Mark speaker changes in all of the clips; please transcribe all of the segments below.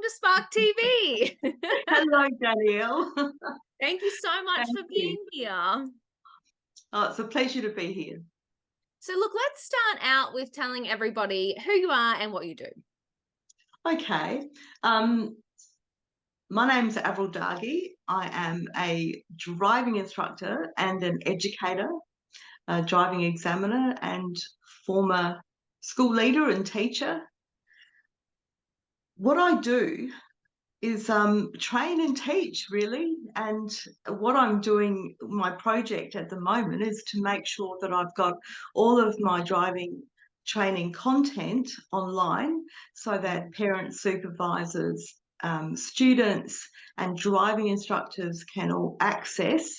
Speaker 1: to Spark TV.
Speaker 2: Hello, Danielle.
Speaker 1: Thank you so much
Speaker 2: Thank
Speaker 1: for
Speaker 2: you.
Speaker 1: being here.
Speaker 2: Oh, it's a pleasure to be here.
Speaker 1: So, look, let's start out with telling everybody who you are and what you do.
Speaker 2: Okay. Um, my name's Avril Dargie. I am a driving instructor and an educator, a driving examiner, and former school leader and teacher. What I do is train and teach, really. And what I'm doing, my project at the moment, is to make sure that I've got all of my driving training content online so that parents, supervisors, students, and driving instructors can all access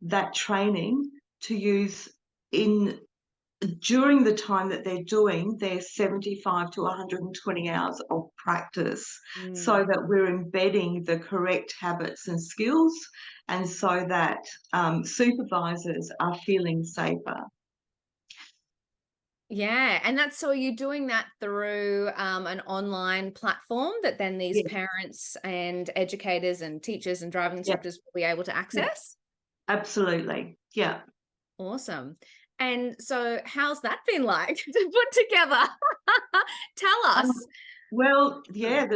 Speaker 2: that training to use in during the time that they're doing their 75 to 120 hours of practice, so
Speaker 1: Mm.
Speaker 2: that we're embedding the correct habits and skills, and so that supervisors are feeling safer.
Speaker 1: Yeah, and that's so you're doing that through an online platform that then these
Speaker 2: Yeah,
Speaker 1: parents and educators and teachers and driving
Speaker 2: yeah,
Speaker 1: instructors will be able to
Speaker 2: yeah,
Speaker 1: access?
Speaker 2: absolutely. Yeah.
Speaker 1: Awesome. And so how's that been like to put together? Tell
Speaker 2: Um,
Speaker 1: us.
Speaker 2: well, yeah,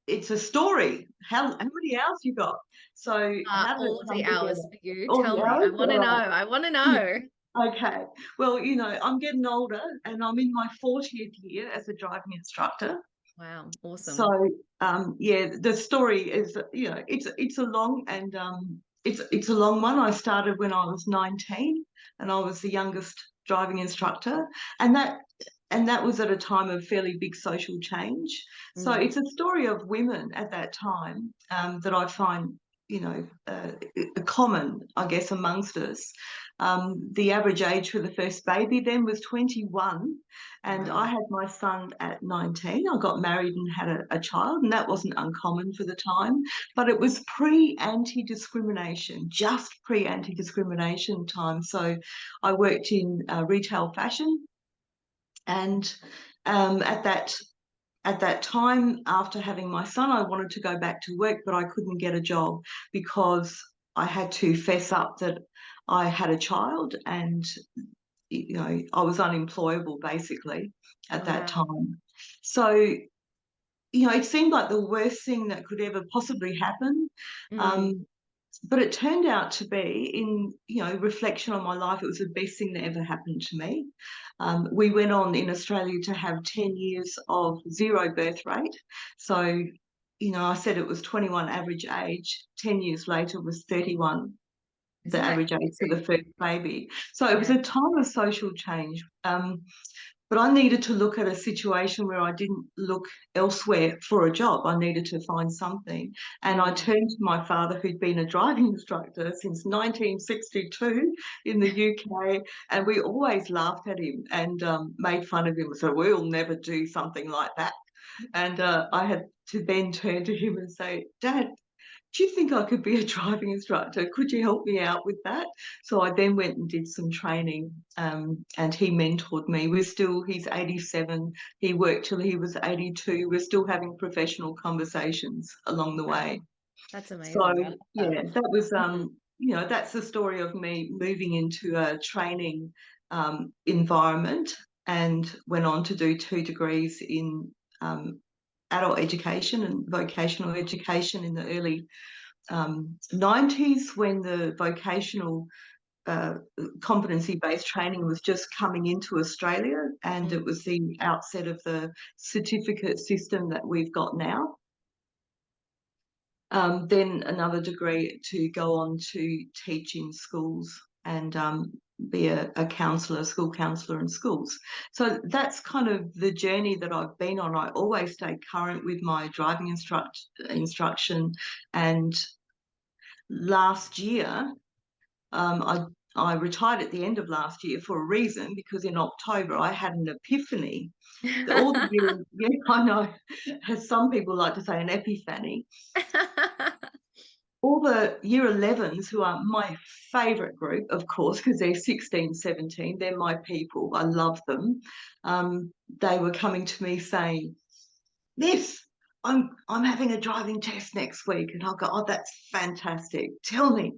Speaker 2: it's a story. How many hours you got? So how did it
Speaker 1: All of the
Speaker 2: come
Speaker 1: hours
Speaker 2: together?
Speaker 1: for you.
Speaker 2: All
Speaker 1: Tell
Speaker 2: the
Speaker 1: me. I
Speaker 2: hours?
Speaker 1: want to
Speaker 2: All
Speaker 1: know.
Speaker 2: right.
Speaker 1: I want to know.
Speaker 2: Okay. Well, I'm getting older and I'm in my 40th year as a driving instructor.
Speaker 1: Wow.
Speaker 2: So,
Speaker 1: Awesome.
Speaker 2: yeah, the story is, it's a long and it's a long one. I started when I was 19 and I was the youngest driving instructor, and that was at a time of fairly big social change. So
Speaker 1: Mm.
Speaker 2: it's a story of women at that time that I find, common, I guess, amongst us. The average age for the first baby then was 21, and I
Speaker 1: Wow.
Speaker 2: had my son at 19. I got married and had a child, and that wasn't uncommon for the time, but it was pre-anti-discrimination, just pre-anti-discrimination time. So I worked in retail fashion, and at that time, after having my son, I wanted to go back to work, but I couldn't get a job because I had to fess up that I had a child, and I was unemployable basically at that
Speaker 1: Wow.
Speaker 2: time. So it seemed like the worst thing that could ever possibly happen.
Speaker 1: Mm.
Speaker 2: Um, but it turned out to be, in reflection on my life, it was the best thing that ever happened to me. We went on in Australia to have 10 years of zero birth rate. So, I said it was 21 average age. 10 years later was 31, the
Speaker 1: Isn't that
Speaker 2: average age for the
Speaker 1: crazy?
Speaker 2: first baby. So it was
Speaker 1: Yeah.
Speaker 2: a time of social change. But I needed to look at a situation where I didn't look elsewhere for a job. I needed to find something. And I
Speaker 1: Mm.
Speaker 2: turned to my father, who'd been a driving instructor since 1962 in the UK. And we always laughed at him and made fun of him. So we'll never do something like that. And I had to then turn to him and say, Dad, do you think I could be a driving instructor? Could you help me out with that? So I then went and did some training, and he mentored me. He's 87. He worked till he was 82. We're still having professional conversations along the
Speaker 1: Wow.
Speaker 2: way.
Speaker 1: That's
Speaker 2: So,
Speaker 1: amazing. I love that.
Speaker 2: yeah, that was,
Speaker 1: Mm.
Speaker 2: that's the story of me moving into a training environment, and went on to do 2 degrees in adult education and vocational education in the early 90s, when the vocational uh, competency-based training was just coming into Australia, and
Speaker 1: Mm.
Speaker 2: it was the outset of the certificate system that we've got now. Then another degree to go on to teach in schools and be a counsellor, school counsellor in schools. So that's kind of the journey that I've been on. I always stay current with my driving instruction, and last year, I retired at the end of last year for a reason, because in October I had an epiphany. All the year, yeah, I know, as some people like to say, an epiphany. All the year 11s, who are my favourite group, of course, because they're 16, 17, they're my people, I love them. They were coming to me saying, Miss, I'm having a driving test next week. And I'll go, oh, that's fantastic. Tell me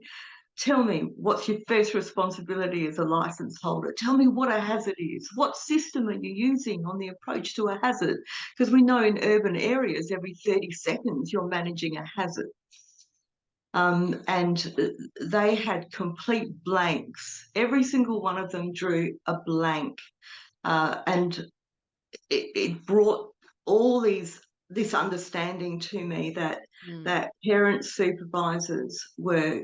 Speaker 2: what's your first responsibility as a license holder. Tell me what a hazard is. What system are you using on the approach to a hazard? Because we know in urban areas, every 30 seconds, you're managing a hazard. And they had complete blanks. Every single one of them drew a blank. And it brought all this understanding to me that parents, supervisors were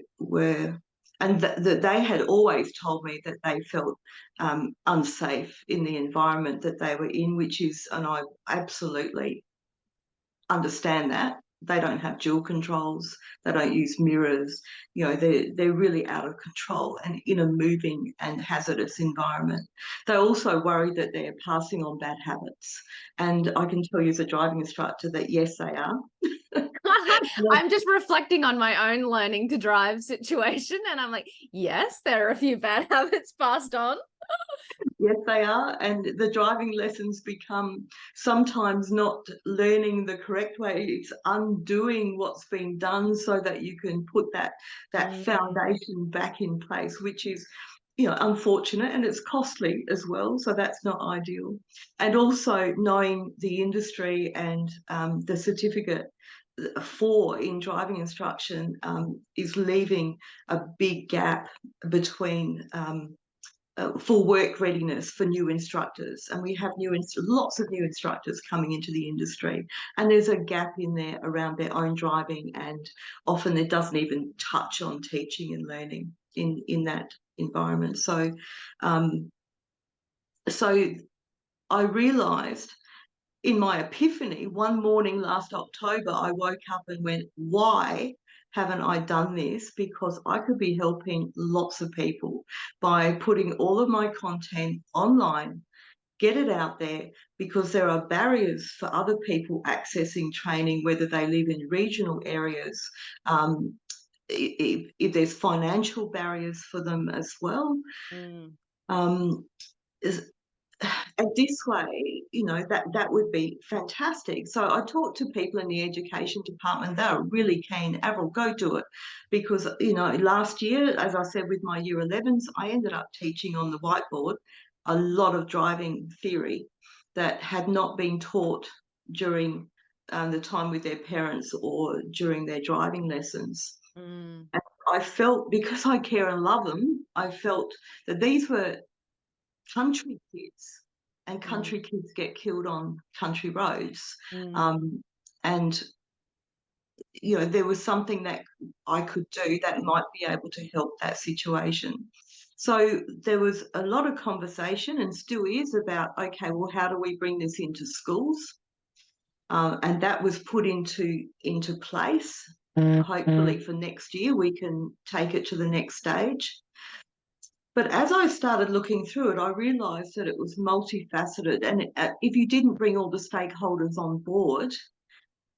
Speaker 2: and that they had always told me that they felt unsafe in the environment that they were in, which is, and I absolutely understand that. They don't have dual controls, they don't use mirrors, they're really out of control and in a moving and hazardous environment. They also worry that they're passing on bad habits. And I can tell you as a driving instructor that yes, they are.
Speaker 1: I'm just reflecting on my own learning to drive situation, and I'm like, yes, there are a few bad habits passed on.
Speaker 2: Yes, they are. And the driving lessons become sometimes not learning the correct way. It's undoing what's been done so that you can put that foundation back in place, which is, unfortunate, and it's costly as well. So that's not ideal. And also knowing the industry and the certificate in driving instruction is leaving a big gap between for work readiness for new instructors. And we have lots of new instructors coming into the industry, and there's a gap in there around their own driving, and often it doesn't even touch on teaching and learning in that environment. So I realised in my epiphany one morning last October, I woke up and went, why haven't I done this? Because I could be helping lots of people by putting all of my content online, get it out there, because there are barriers for other people accessing training, whether they live in regional areas, if there's financial barriers for them as well. Um, and this way, that would be fantastic. So I talked to people in the education department. They were really keen. Avril, go do it. Because, last year, as I said, with my year 11s, I ended up teaching on the whiteboard a lot of driving theory that had not been taught during the time with their parents or during their driving lessons. And I felt, because I care and love them, I felt that these were country kids, and country kids get killed on country roads. And there was something that I could do that might be able to help that situation. So there was a lot of conversation, and still is, about, okay, well, how do we bring this into schools? And that was put into place. Hopefully for next year we can take it to the next stage. But as I started looking through it, I realised that it was multifaceted. And if you didn't bring all the stakeholders on board,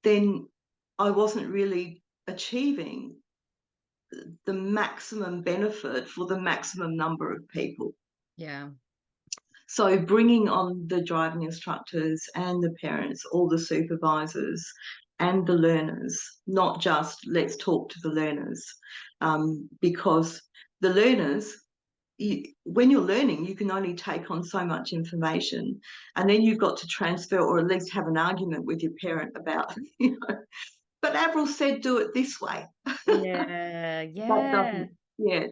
Speaker 2: then I wasn't really achieving the maximum benefit for the maximum number of people.
Speaker 1: Yeah.
Speaker 2: So bringing on the driving instructors and the parents, all the supervisors and the learners, not just let's talk to the learners, because the learners, when you're learning, you can only take on so much information, and then you've got to transfer, or at least have an argument with your parent about, but Avril said do it this way.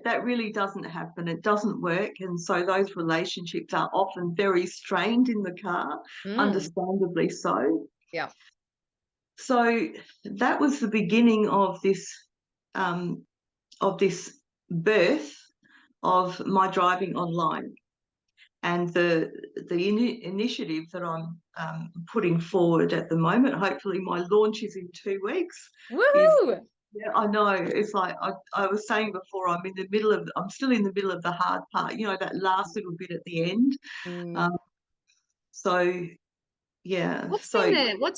Speaker 2: That really doesn't happen. It doesn't work. And so those relationships are often very strained in the car, understandably so.
Speaker 1: Yeah.
Speaker 2: So that was the beginning of this birth of my driving online. And the initiative that I'm putting forward at the moment, hopefully my launch is in 2 weeks.
Speaker 1: Woohoo!
Speaker 2: Yeah, I know. It's like I was saying before, I'm still in the middle of the hard part, that last little bit at the end. So yeah.
Speaker 1: What's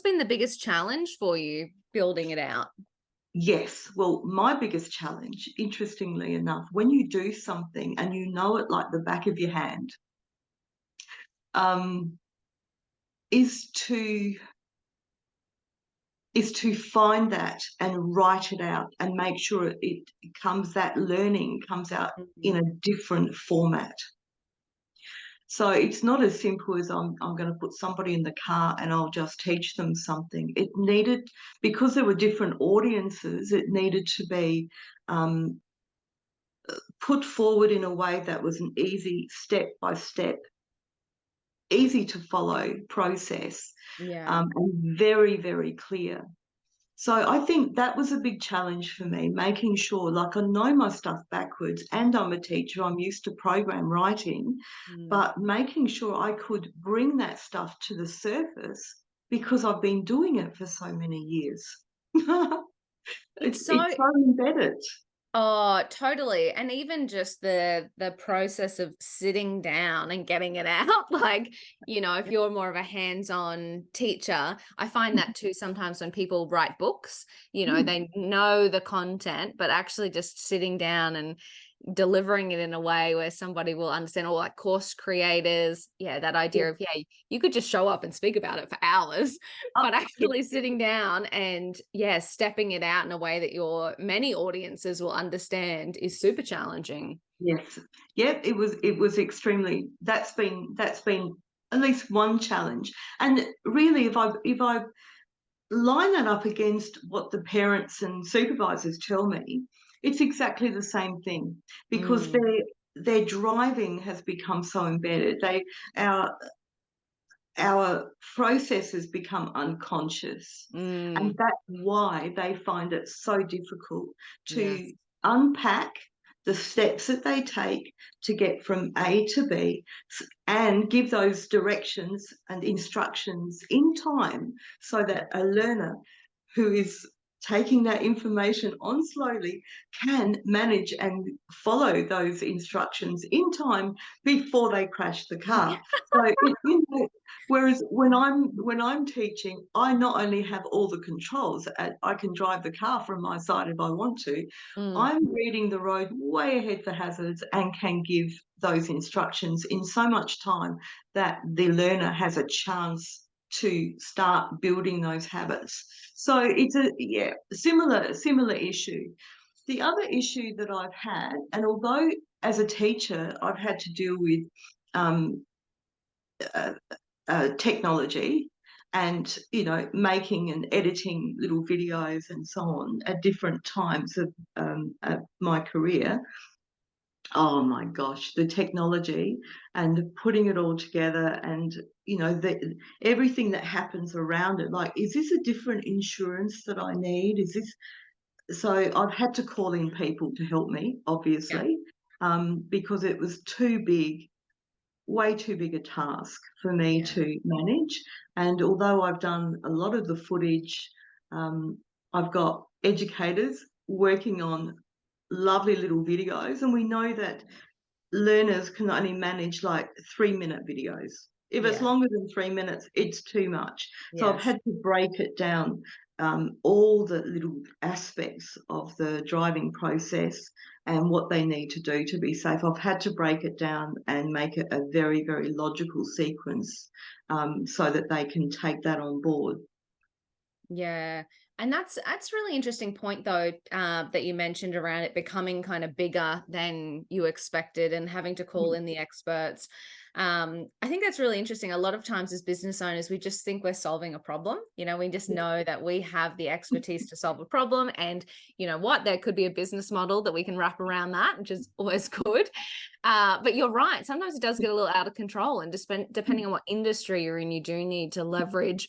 Speaker 1: been the biggest challenge for you building it out?
Speaker 2: Yes. Well, my biggest challenge, interestingly enough, when you do something and you know it like the back of your hand, is to is to find that and write it out and make sure that learning comes out in a different format. So it's not as simple as I'm going to put somebody in the car and I'll just teach them something. It needed, because there were different audiences, it needed to be put forward in a way that was an easy step-by-step, easy to follow process,
Speaker 1: Yeah.
Speaker 2: and very, very clear. So I think that was a big challenge for me, making sure, like, I know my stuff backwards and I'm a teacher, I'm used to program writing, but making sure I could bring that stuff to the surface because I've been doing it for so many years.
Speaker 1: It's
Speaker 2: It's so embedded.
Speaker 1: Oh, totally. And even just the process of sitting down and getting it out, like, if you're more of a hands-on teacher, I find that too sometimes when people write books, they know the content, but actually just sitting down and delivering it in a way where somebody will understand, or like course creators, that idea of, you could just show up and speak about it for hours, but actually sitting down and stepping it out in a way that your many audiences will understand is super challenging.
Speaker 2: Yes. Yep, it was extremely, that's been at least one challenge. And really, if I line that up against what the parents and supervisors tell me, it's exactly the same thing, because their driving has become so embedded. Our processes become unconscious, and that's why they find it so difficult to unpack the steps that they take to get from A to B and give those directions and instructions in time, so that a learner who is taking that information on slowly can manage and follow those instructions in time before they crash the car. So whereas when I'm teaching, I not only have all the controls, I can drive the car from my side if I want to. I'm reading the road way ahead for hazards and can give those instructions in so much time that the learner has a chance to start building those habits. So it's a similar issue. The other issue that I've had, and although as a teacher I've had to deal with technology and making and editing little videos and so on at different times of my career. Oh my gosh, the technology and putting it all together, and everything that happens around it. Like, is this a different insurance that I need? Is this? So I've had to call in people to help me, obviously, because it was too big, way too big a task for me to manage. And although I've done a lot of the footage, I've got educators working on lovely little videos, and we know that learners can only manage like 3-minute videos. If it's longer than 3 minutes, it's too much. So I've had to break it down, all the little aspects of the driving process and what they need to do to be safe. I've had to break it down and make it a very, very logical sequence, so that they can take that on board.
Speaker 1: Yeah. And that's really interesting point though, that you mentioned around it becoming kind of bigger than you expected and having to call in the experts. I think that's really interesting. A lot of times as business owners, we just think we're solving a problem. We just know that we have the expertise to solve a problem. And you know what, there could be a business model that we can wrap around that, which is always good. But you're right. Sometimes it does get a little out of control, and depending on what industry you're in, you do need to leverage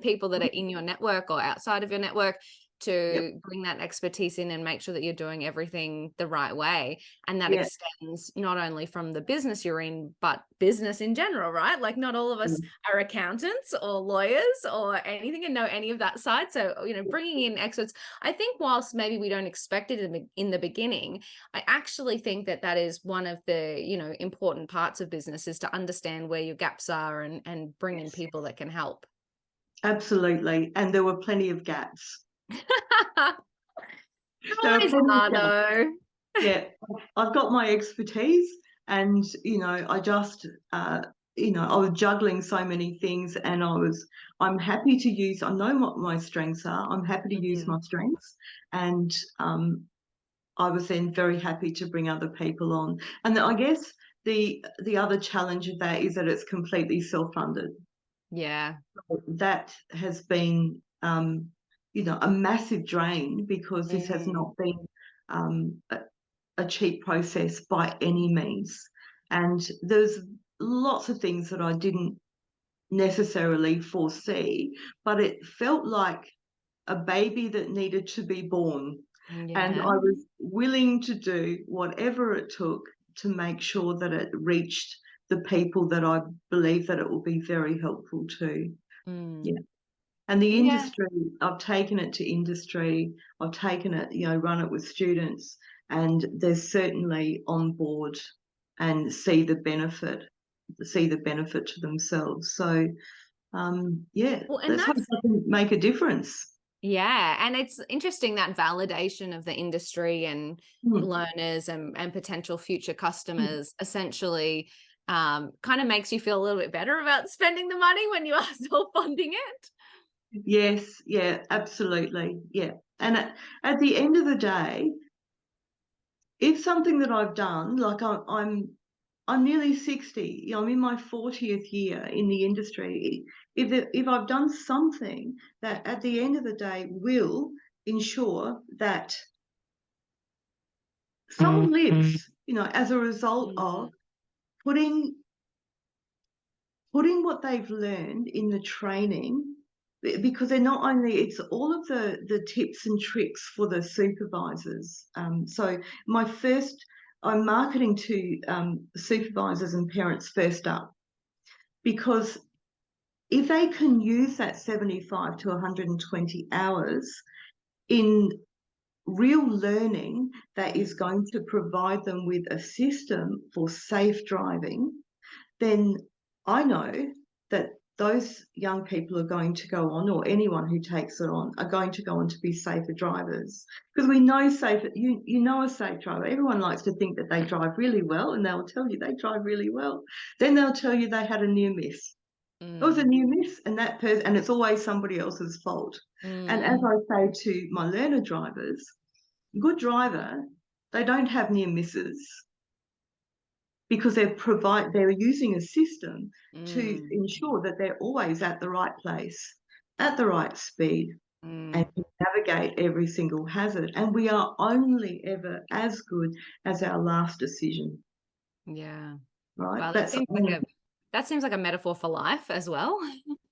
Speaker 1: people that are in your network or outside of your network to bring that expertise in and make sure that you're doing everything the right way. And that extends not only from the business you're in, but business in general, right? Like not all of us are accountants or lawyers or anything and know any of that side. So, bringing in experts, I think whilst maybe we don't expect it in the beginning, I actually think that is one of the, important parts of business, is to understand where your gaps are and bring in people that can help.
Speaker 2: Absolutely. And there were plenty of gaps.
Speaker 1: Always are though.
Speaker 2: Yeah, I've got my expertise, and I just I was juggling so many things, and I'm happy to use, I know what my strengths are. I'm happy to use
Speaker 1: Mhm.
Speaker 2: my strengths. And I was then very happy to bring other people on. And I guess the other challenge of that is that it's completely self-funded.
Speaker 1: Yeah.
Speaker 2: That has been, a massive drain, because this has
Speaker 1: Mm.
Speaker 2: not been a cheap process by any means. And there's lots of things that I didn't necessarily foresee, but it felt like a baby that needed to be born. And
Speaker 1: Yeah.
Speaker 2: I was willing to do whatever it took to make sure that it reached the people that I believe that it will be very helpful to.
Speaker 1: Mm.
Speaker 2: Yeah. And the
Speaker 1: Yeah.
Speaker 2: industry, I've taken it to industry, I've taken it, run it with students, and they're certainly on board and see the benefit to themselves. So, yeah,
Speaker 1: Well, and
Speaker 2: let's hope
Speaker 1: that's
Speaker 2: I can make a difference.
Speaker 1: yeah, and it's interesting that validation of the industry and
Speaker 2: Mm,
Speaker 1: learners and potential future
Speaker 2: mm.
Speaker 1: customers essentially kind of makes you feel a little bit better about spending the money when you are self-funding it.
Speaker 2: Yes, yeah, absolutely, yeah. And at the end of the day, if something that I've done, like I'm nearly 60, I'm in my 40th year in the industry. If I've done something that at the end of the day will ensure that someone lives, as a result of
Speaker 1: Mm,
Speaker 2: putting putting what they've learned in the training, because they're not only, it's all of the tips and tricks for the supervisors. So my first, I'm marketing to supervisors and parents first up, because if they can use that 75 to 120 hours in real learning that is
Speaker 1: mm,
Speaker 2: going to provide them with a system for safe driving, then I know that those young people are going to go on, or anyone who takes it on, are going to go on to be safer drivers. Because we know you know a safe driver. Everyone likes to think that they drive really well, and they'll tell you they drive really well. Then they'll tell you they had a near miss. It was a
Speaker 1: mm,
Speaker 2: near miss, and that person, and it's always somebody else's fault. And as
Speaker 1: mm,
Speaker 2: I say to my learner drivers, good driver, they don't have near misses, because they're using a system to
Speaker 1: mm,
Speaker 2: ensure that they're always at the right place, at the right speed, and
Speaker 1: mm.
Speaker 2: to navigate every single hazard. And we are only ever as good as our last decision,
Speaker 1: Yeah.
Speaker 2: right?
Speaker 1: Wow,
Speaker 2: That's only.
Speaker 1: that seems like a metaphor for life as well.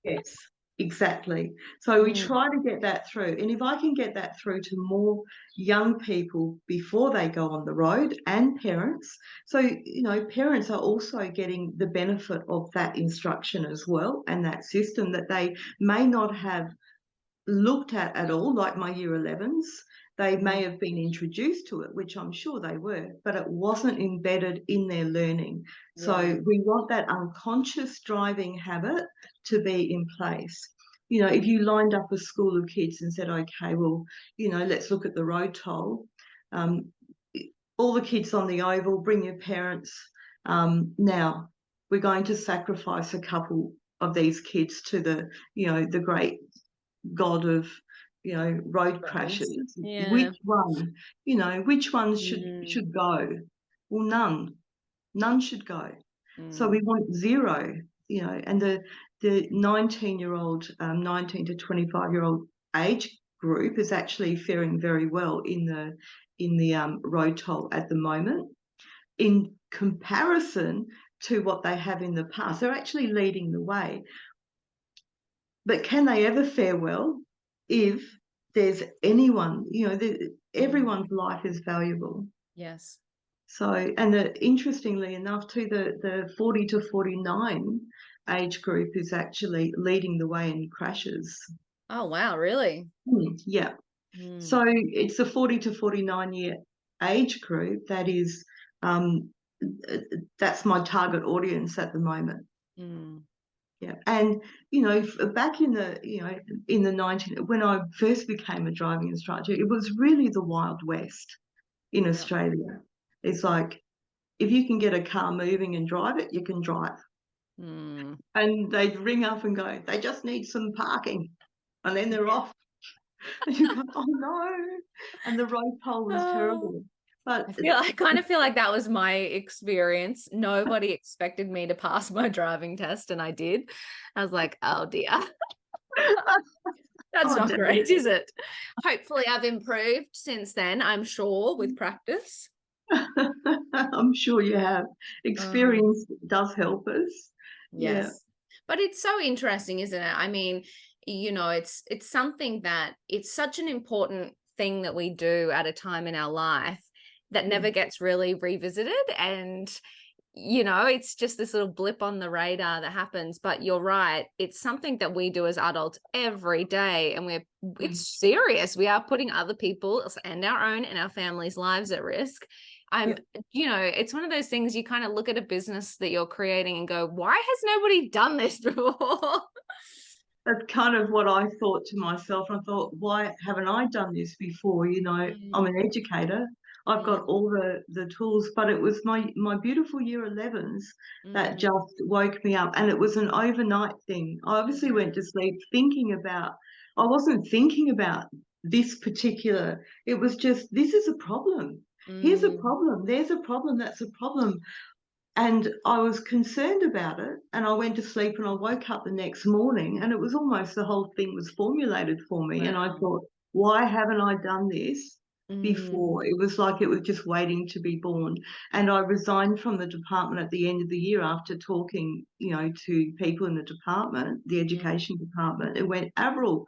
Speaker 2: Yes, exactly. So we
Speaker 1: Mm,
Speaker 2: try to get that through. And if I can get that through to more young people before they go on the road, and parents. So, parents are also getting the benefit of that instruction as well, and that system that they may not have looked at all, like my year 11s. They may
Speaker 1: mm,
Speaker 2: have been introduced to it, which I'm sure they were, but it wasn't embedded in their learning. So
Speaker 1: yeah.
Speaker 2: we want that unconscious driving habit to be in place. If you lined up a school of kids and said, okay, well, let's look at the road toll. Um, all the kids on the oval, bring your parents. Now, we're going to sacrifice a couple of these kids to the great god of road
Speaker 1: Roads.
Speaker 2: crashes.
Speaker 1: Yeah.
Speaker 2: Which ones
Speaker 1: Mm,
Speaker 2: should go? Well, none should go. So we
Speaker 1: mm,
Speaker 2: want zero. And the 19-year-old 19 to 25-year-old age group is actually faring very well in the road toll at the moment, in comparison to what they have in the past. They're actually leading the way. But can they ever fare well if there's anyone,
Speaker 1: mm.
Speaker 2: everyone's life is valuable.
Speaker 1: Yes.
Speaker 2: So, and interestingly enough, too, the 40 to 49 age group is actually leading the way in crashes.
Speaker 1: Oh, wow, really?
Speaker 2: Yeah.
Speaker 1: Mm,
Speaker 2: So it's the 40 to 49-year age group that is, uh, that's my target audience at the moment.
Speaker 1: mm.
Speaker 2: Yeah, and back in the 19, when I first became a driving instructor, it was really the Wild West in
Speaker 1: Yep.
Speaker 2: Australia. It's like, if you can get a car moving and drive it, you can drive.
Speaker 1: Mm.
Speaker 2: And they'd ring up and go, "They just need some parking," and then they're off. And you go, "Oh, no." And the road toll was
Speaker 1: Oh,
Speaker 2: terrible. But
Speaker 1: I kind of feel like that was my experience. Nobody expected me to pass my driving test, and I did. I was like, "Oh dear." That's
Speaker 2: oh,
Speaker 1: not
Speaker 2: dear.
Speaker 1: great, is it? Hopefully, I've improved since then, I'm sure, with practice.
Speaker 2: I'm sure you have.
Speaker 1: Um,
Speaker 2: Experience does help us. Yeah.
Speaker 1: yes. But it's so interesting, isn't it? I mean, it's something that it's such an important thing that we do at a time in our life that never
Speaker 2: Mm.
Speaker 1: gets really revisited. And it's just this little blip on the radar that happens. But you're right, it's something that we do as adults every day, and
Speaker 2: Mm.
Speaker 1: it's serious. We are putting other people's and our own and our families' lives at risk.
Speaker 2: Yeah.
Speaker 1: It's one of those things you kind of look at a business that you're creating and go, why has nobody done this before?
Speaker 2: That's kind of what I thought to myself. I thought, "Why haven't I done this before?" I'm an
Speaker 1: Mm,
Speaker 2: educator. I've got
Speaker 1: mm,
Speaker 2: all the tools, but it was my beautiful year 11s that
Speaker 1: mm,
Speaker 2: just woke me up, and it was an overnight thing. I obviously went
Speaker 1: yeah,
Speaker 2: to sleep thinking about I wasn't thinking about this particular it was just, "This is a problem. Here's a
Speaker 1: mm,
Speaker 2: problem. There's a problem. That's a problem." And I was concerned about it, and I went to sleep and I woke up the next morning and it was almost the whole thing was formulated for me. And I
Speaker 1: wow.
Speaker 2: thought, "Why haven't I done this
Speaker 1: Mm,
Speaker 2: before?" It was like it was just waiting to be born. And I resigned from the department at the end of the year after talking, to people in the department, the
Speaker 1: mm.
Speaker 2: education department. It went, "Avril,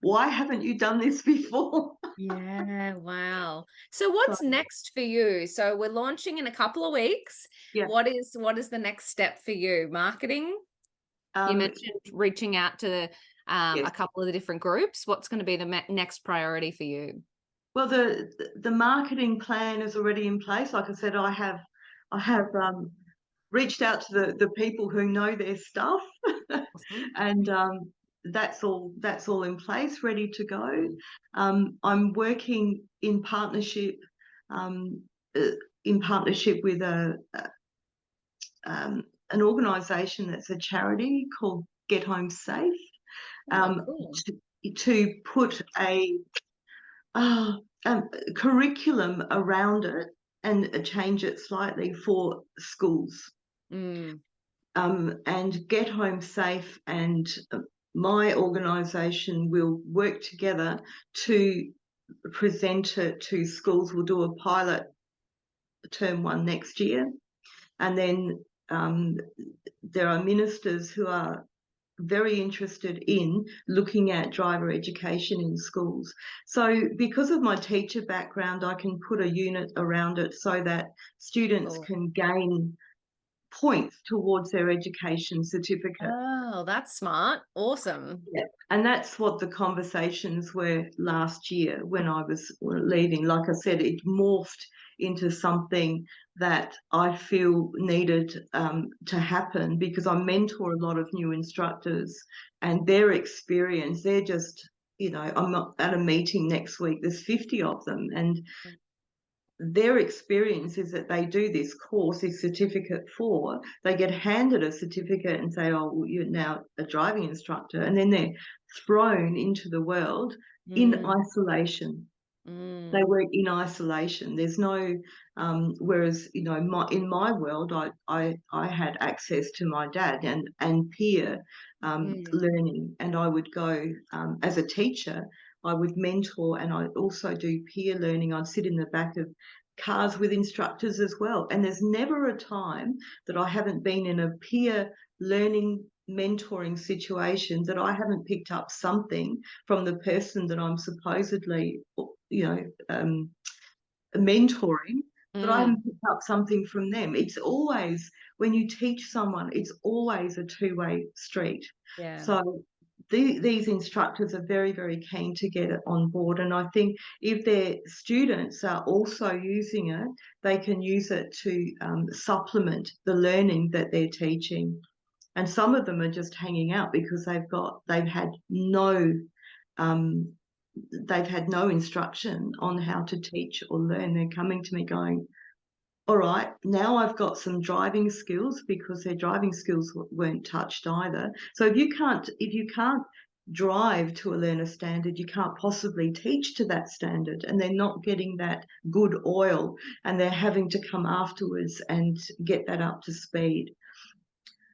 Speaker 2: why haven't you done this before?"
Speaker 1: Yeah, wow. So
Speaker 2: So,
Speaker 1: what's next for you? So we're launching in a couple of weeks.
Speaker 2: yeah.
Speaker 1: What is the next step for you? Marketing? You
Speaker 2: Um,
Speaker 1: mentioned reaching out to
Speaker 2: yes.
Speaker 1: a couple of the different groups. What's going to be the next priority for you?
Speaker 2: Well, the marketing plan is already in place. Like I said, I have reached out to the people who know their stuff,
Speaker 1: Awesome.
Speaker 2: and that's all in place, ready to go. I'm working um, uh, in partnership with an organisation that's a charity called Get Home Safe,
Speaker 1: Oh,
Speaker 2: um,
Speaker 1: cool.
Speaker 2: to put uh, curriculum around it and change it slightly for schools.
Speaker 1: Mm,
Speaker 2: And Get Home Safe and my organisation will work together to present it to schools. We'll do a pilot term one next year. And then um, there are ministers who are very interested in looking at driver education in schools. So because of my teacher background, I can put a unit around it so that students
Speaker 1: cool.
Speaker 2: can gain points towards their education certificate.
Speaker 1: Oh, that's smart. Awesome.
Speaker 2: Yeah. And that's what the conversations were last year when I was leaving. Like I said, it morphed into something that I feel needed to happen because I mentor a lot of new instructors and their experience, they're just, I'm not at a meeting next week, there's 50 of them. And their experience is that they do this course, this certificate they get handed a certificate and say, "Oh, well, you're now a driving instructor." And then they're thrown into the world in
Speaker 1: Mm,
Speaker 2: isolation. They
Speaker 1: mm,
Speaker 2: work in isolation. There's no, whereas, in my world, I had access to my dad and peer
Speaker 1: mm,
Speaker 2: learning, and I would go as a teacher. I would mentor, and I also do peer learning. I'd sit in the back of cars with instructors as well. And there's never a time that I haven't been in a peer learning mentoring situation that I haven't picked up something from the person that I'm supposedly, you know, mentoring, that I
Speaker 1: mm.
Speaker 2: haven't picked up something from them. It's always, when you teach someone, it's always a two-way street.
Speaker 1: Yeah.
Speaker 2: So these instructors are very, very keen to get it on board. And I think if their students are also using it, they can use it to supplement the learning that they're teaching. And some of them are just hanging out because um, they've had no instruction on how to teach or learn. They're coming to me going, all right, now I've got some driving skills because their driving skills weren't touched either. So if you can't drive to a learner standard, you can't possibly teach to that standard, and they're not getting that good oil, and they're having to come afterwards and get that up to speed.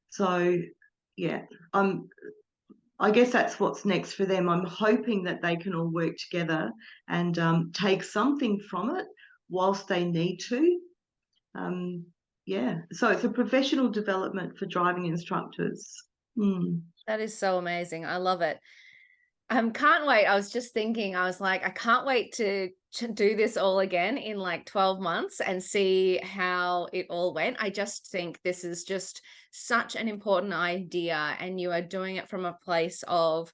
Speaker 2: So yeah, I guess that's what's next for them. I'm hoping that they can all work together and take something from it whilst they need to. Um, yeah, so it's a professional development for driving instructors. Mm.
Speaker 1: That is so amazing. I love it. Can't wait. I was just thinking, I was like, I can't wait to do this all again in like 12 months and see how it all went. I just think this is just such an important idea, and you are doing it from a place of,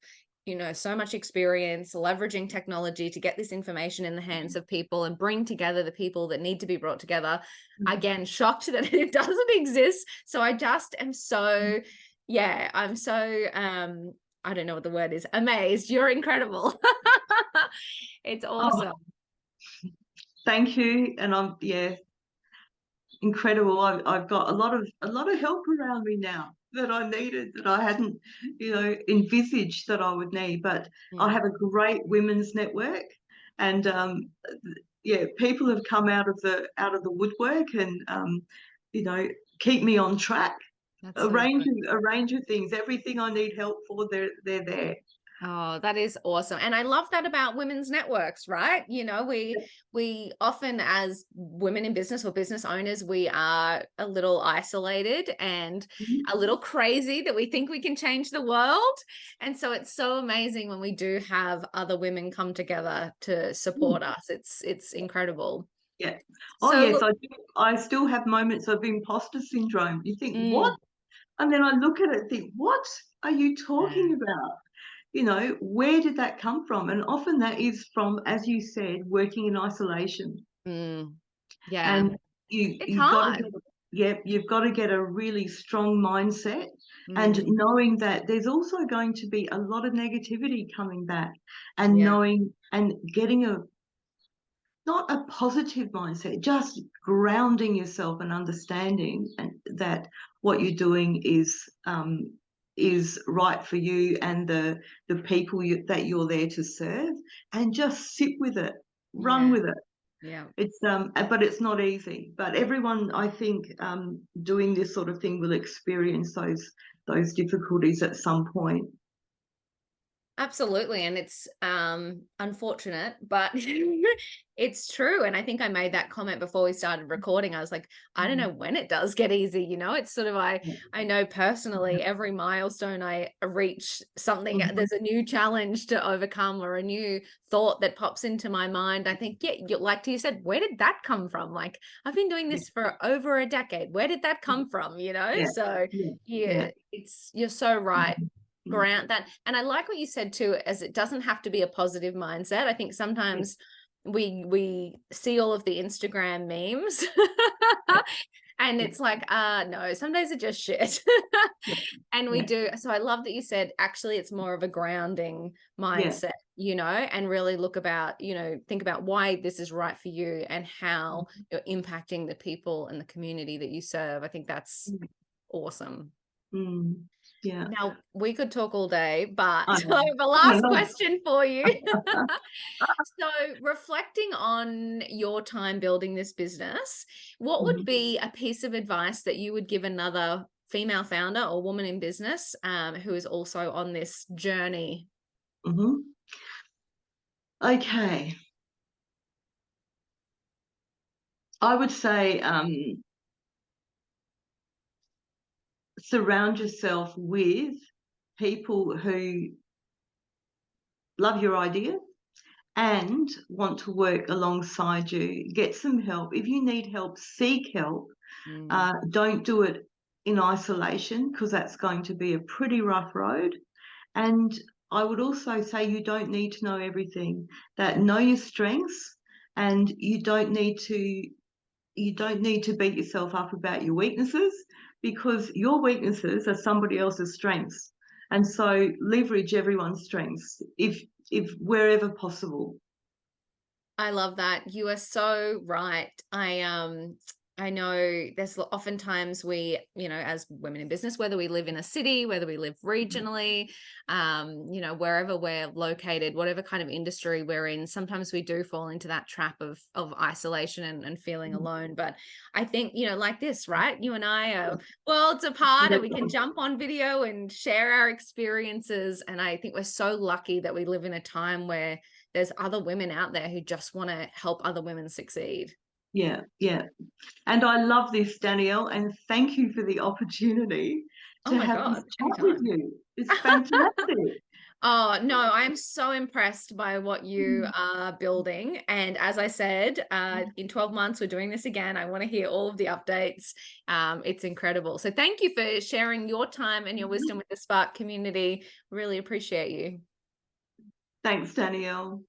Speaker 1: so much experience, leveraging technology to get this information in the hands of people and bring together the people that need to be brought together. Again, shocked that it doesn't exist. So I just am so, yeah, I'm so I don't know what the word is. Amazed. You're incredible. It's
Speaker 2: Oh,
Speaker 1: awesome.
Speaker 2: thank you, and I'm incredible. I've got a lot of help around me now that I needed, that I hadn't envisaged that I would need. But I
Speaker 1: Mm,
Speaker 2: have a great women's network, and yeah, people have come out of the woodwork and you know keep me on track.
Speaker 1: that's
Speaker 2: A
Speaker 1: so
Speaker 2: range
Speaker 1: good.
Speaker 2: of a range of things. Everything I need help for, they're there.
Speaker 1: Oh, that is awesome. And I love that about women's networks, right? We often, as women in business or business owners, we are a little isolated and
Speaker 2: Mhm.
Speaker 1: a little crazy that we think we can change the world. And so it's so amazing when we do have other women come together to support us. It's incredible.
Speaker 2: Yeah. Oh
Speaker 1: So
Speaker 2: yes,
Speaker 1: look,
Speaker 2: I still have moments of imposter syndrome. You think, what?
Speaker 1: mm,
Speaker 2: And then I look at it and think, what are you
Speaker 1: yeah,
Speaker 2: talking about? Where did that come from? And often that is from, as you said, working in isolation.
Speaker 1: mm, yeah,
Speaker 2: And you
Speaker 1: it's
Speaker 2: you've got to get,
Speaker 1: hard.
Speaker 2: yeah, you've got to get a really strong mindset, and
Speaker 1: Mm,
Speaker 2: knowing that there's also going to be a lot of negativity coming back, and
Speaker 1: yeah,
Speaker 2: knowing and getting a not a positive mindset, just grounding yourself and understanding and that what you're doing is right for you and the people that you're there to serve, and just sit with it, run
Speaker 1: yeah,
Speaker 2: with it.
Speaker 1: yeah.
Speaker 2: But it's not easy. But everyone, I think, doing this sort of thing will experience those difficulties at some point.
Speaker 1: Absolutely, and it's unfortunate, but it's true. And I think I made that comment before we started recording. I was like, I don't know
Speaker 2: Mm.
Speaker 1: when it does get easy, it's sort of I know personally every milestone I reach something,
Speaker 2: Mhm.
Speaker 1: there's a new challenge to overcome or a new thought that pops into my mind. I think, yeah, like you said, where did that come from? Like, I've been doing
Speaker 2: Yeah,
Speaker 1: this for over a decade. Where did that come from,
Speaker 2: yeah,
Speaker 1: So
Speaker 2: yeah, yeah.
Speaker 1: yeah, you're so right.
Speaker 2: Mhm.
Speaker 1: Grant that. And I like what you said too, as it doesn't have to be a positive mindset. I think
Speaker 2: Yeah,
Speaker 1: sometimes we see all of the Instagram memes and
Speaker 2: yeah,
Speaker 1: it's like, no, some days are just shit.
Speaker 2: yeah,
Speaker 1: And we
Speaker 2: yeah,
Speaker 1: do. So I love that you said actually it's more of a grounding
Speaker 2: yeah.
Speaker 1: mindset, and really think about why this is right for you and how you're impacting the people and the community that you serve. I think that's
Speaker 2: Mm,
Speaker 1: awesome.
Speaker 2: mm, yeah.
Speaker 1: Now, we could talk all day, but
Speaker 2: I
Speaker 1: I
Speaker 2: know.
Speaker 1: have a
Speaker 2: I
Speaker 1: last
Speaker 2: know.
Speaker 1: question for you. So, reflecting on your time building this business, what would
Speaker 2: Mhm,
Speaker 1: be a piece of advice that you would give another female founder or woman in business who is also on this journey?
Speaker 2: mhm. Okay. I would say surround yourself with people who love your idea and want to work alongside you. Get some help. If you need help, seek help.
Speaker 1: Mm,
Speaker 2: Don't do it in isolation, because that's going to be a pretty rough road. And I would also say you don't need to know everything. That know your strengths, and you don't need to beat yourself up about your weaknesses, because your weaknesses are somebody else's strengths. And so leverage everyone's strengths if wherever possible.
Speaker 1: I love that. You are so right. I know there's oftentimes we, as women in business, whether we live in a city, whether we live regionally, wherever we're located, whatever kind of industry we're in, sometimes we do fall into that trap of isolation and feeling
Speaker 2: Mhm.
Speaker 1: alone. But I think, like this, right? You and I
Speaker 2: Yeah,
Speaker 1: are worlds apart and we can
Speaker 2: absolutely.
Speaker 1: jump on video and share our experiences. And I think we're so lucky that we live in a time where there's other women out there who just want to help other women succeed.
Speaker 2: Yeah, yeah. And I love this, Danielle, and thank you for the opportunity
Speaker 1: Oh
Speaker 2: to
Speaker 1: my
Speaker 2: have this
Speaker 1: God,
Speaker 2: chat with
Speaker 1: anytime.
Speaker 2: you. It's fantastic.
Speaker 1: Oh, no, I'm so impressed by what you
Speaker 2: Mm.
Speaker 1: are building. And as I said, in 12 months, we're doing this again. I want to hear all of the updates. It's incredible. So thank you for sharing your time and your wisdom
Speaker 2: Mhm.
Speaker 1: with the Spark community. Really appreciate you.
Speaker 2: Thanks, Danielle.